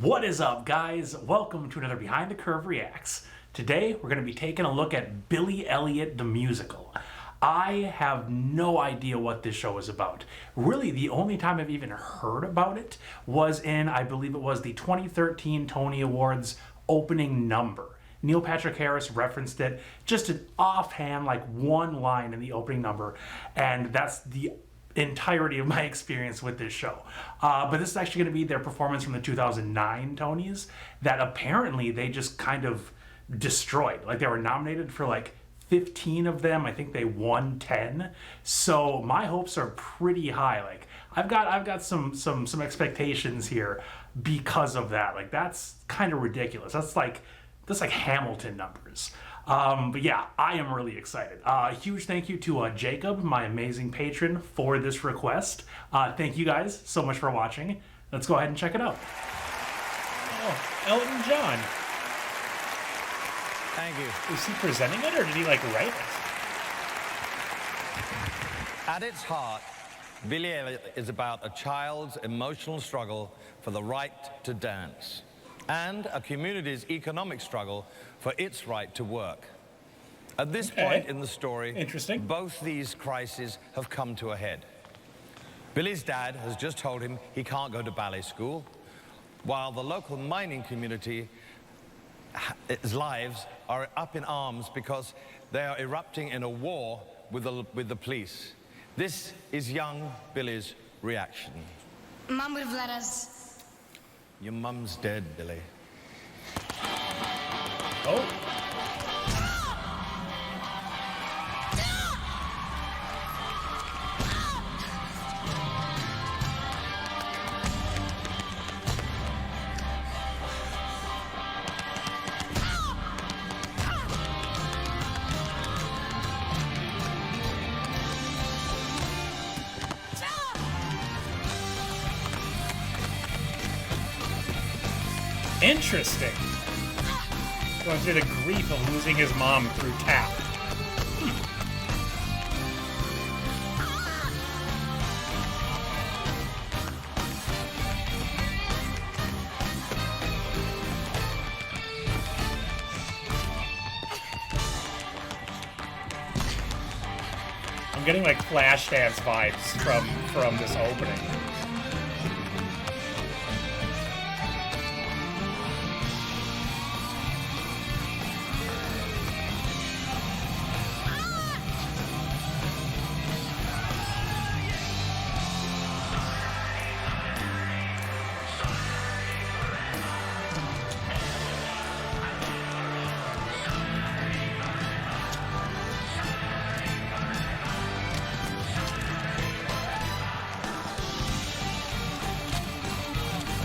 What is up, guys? Welcome to another Behind the Curve Reacts. Today, we're going to be taking a look at Billy Elliot, the musical. I have no idea what this show is about. Really, the only time I've even heard about it was in, I believe it was the 2013 Tony Awards opening number. Neil Patrick Harris referenced it, just an offhand, like one line in the opening number, and that's the entirety of my experience with this show. But this is actually going to be their performance from the 2009 Tonys that apparently they just kind of destroyed. Like, they were nominated for like 15 of them. I think they won 10. So my hopes are pretty high. Like, I've got some expectations here because of that. Like, that's kind of ridiculous. That's like Hamilton numbers. But yeah, I am really excited. A huge thank you to Jacob, my amazing patron, for this request. Thank you guys so much for watching. Let's go ahead and check it out. Oh, Elton John. Thank you. Is he presenting it, or did he like write it? At its heart, Billy Elliot is about a child's emotional struggle for the right to dance, and a community's economic struggle for its right to work. At this point in the story, Interesting. both these crises have come to a head. Billy's dad has just told him he can't go to ballet school, while the local mining community's lives are up in arms because they are erupting in a war with the police. This is young Billy's reaction. Mom would have let us. Your mum's dead, Billy. Oh. Interesting. Going through the grief of losing his mom through tap. I'm getting like Flashdance vibes from this opening.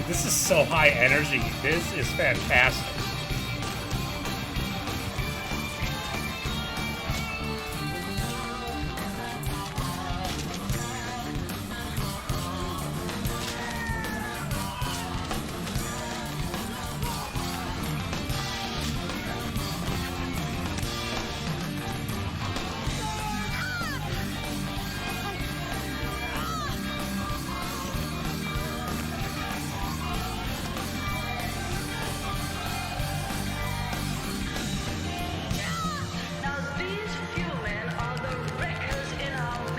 This is so high energy. This is fantastic.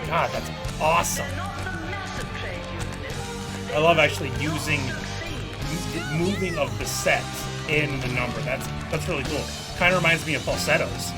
God, that's awesome. I love actually using moving of the set in the number. That's really cool. Kind of reminds me of falsettos.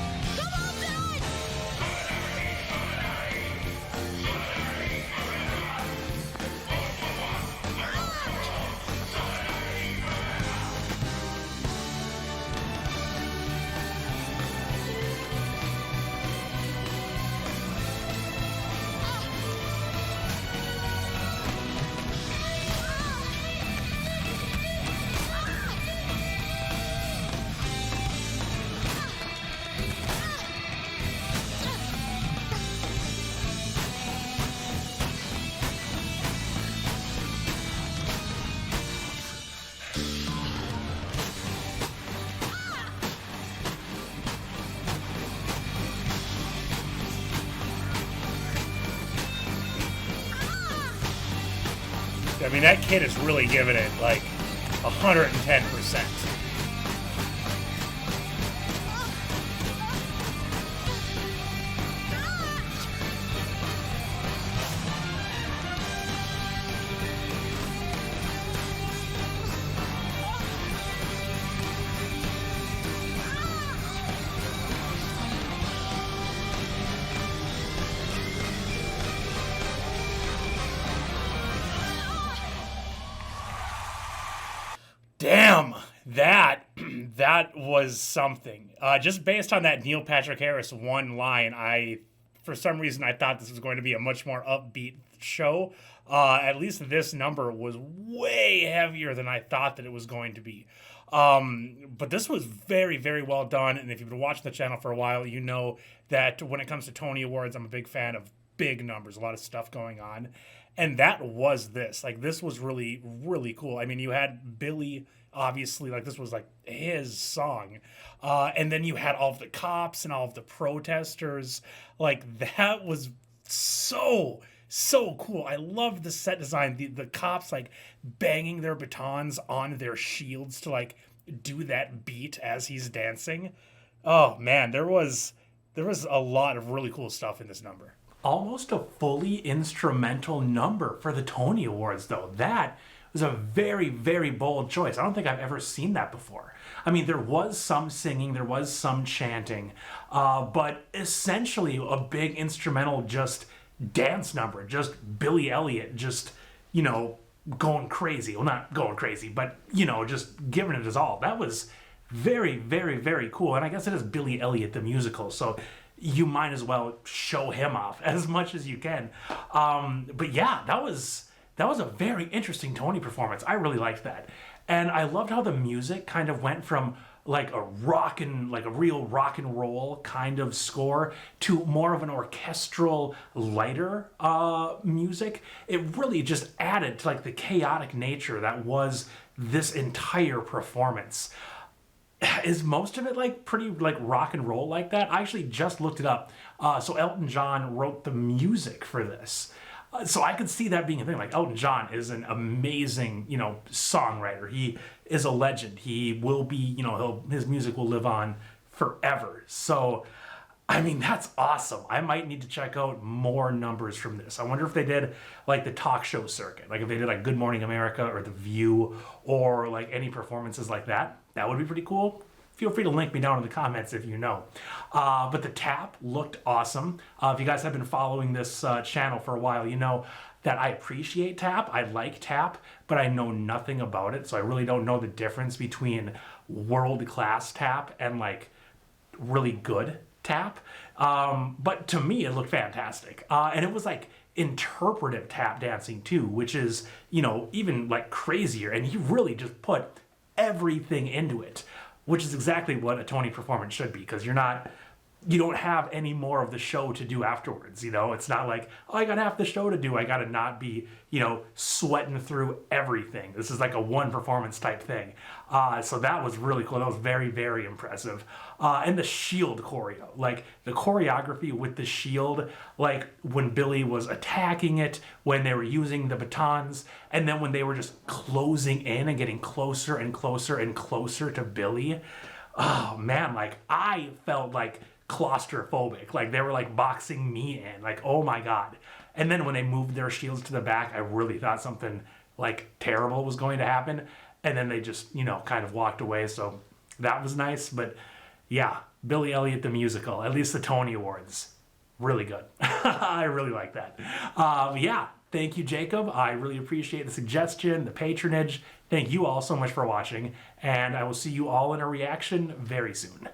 I mean, that kid is really giving it, like, 110%. Damn, that was something. Just based on that Neil Patrick Harris one line, for some reason I thought this was going to be a much more upbeat show. At least this number was way heavier than I thought that it was going to be. But this was very, very well done. And if you've been watching the channel for a while, you know that when it comes to Tony Awards, I'm a big fan of big numbers, a lot of stuff going on. And that was this. Like, this was really, really cool. I mean, you had Billy, obviously, like, this was, like, his song. And then you had all of the cops and all of the protesters. Like, that was so cool. I loved the set design. The cops, like, banging their batons on their shields to, like, do that beat as he's dancing. Oh, man, there was a lot of really cool stuff in this number. Almost a fully instrumental number for the Tony Awards, though. That was a very, very bold choice. I don't think I've ever seen that before. I mean, there was some singing, there was some chanting, but essentially a big instrumental just dance number, just Billy Elliot just, going crazy. Well, not going crazy, but, just giving it his all. That was very, very, very cool. And I guess it is Billy Elliot, the musical, so you might as well show him off as much as you can. But yeah, that was a very interesting Tony performance. I really liked that. And I loved how the music kind of went from like a real rock and roll kind of score to more of an orchestral, lighter music. It really just added to like the chaotic nature that was this entire performance. Is most of it like pretty like rock and roll like that? I actually just looked it up. So Elton John wrote the music for this. So I could see that being a thing. Like Elton John is an amazing, songwriter. He is a legend. He will be, his music will live on forever. So, I mean, that's awesome. I might need to check out more numbers from this. I wonder if they did like the talk show circuit, like if they did like Good Morning America or The View or like any performances like that. That would be pretty cool. Feel free to link me down in the comments if you know. But the tap looked awesome. If you guys have been following this channel for a while, you know that I appreciate tap. I like tap, but I know nothing about it. So I really don't know the difference between world-class tap and like really good tap. But to me, it looked fantastic. And it was like interpretive tap dancing too, which is, even like crazier. And he really just put everything into it, which is exactly what a Tony performance should be, because you don't have any more of the show to do afterwards. It's not like, oh, I got half the show to do. I got to not be, sweating through everything. This is like a one performance type thing. So that was really cool. That was very, very impressive. And the shield choreo, like the choreography with the shield, like when Billy was attacking it, when they were using the batons, and then when they were just closing in and getting closer and closer and closer to Billy. Oh man, like I felt like claustrophobic, like they were like boxing me in, like oh my god. And then when they moved their shields to the back, I really thought something like terrible was going to happen, and then they just kind of walked away. So that was nice. But yeah, Billy Elliot the musical, at least the Tony Awards, really good. I really like that. Yeah, thank you, Jacob. I really appreciate the suggestion, the patronage. Thank you all so much for watching, and I will see you all in a reaction very soon.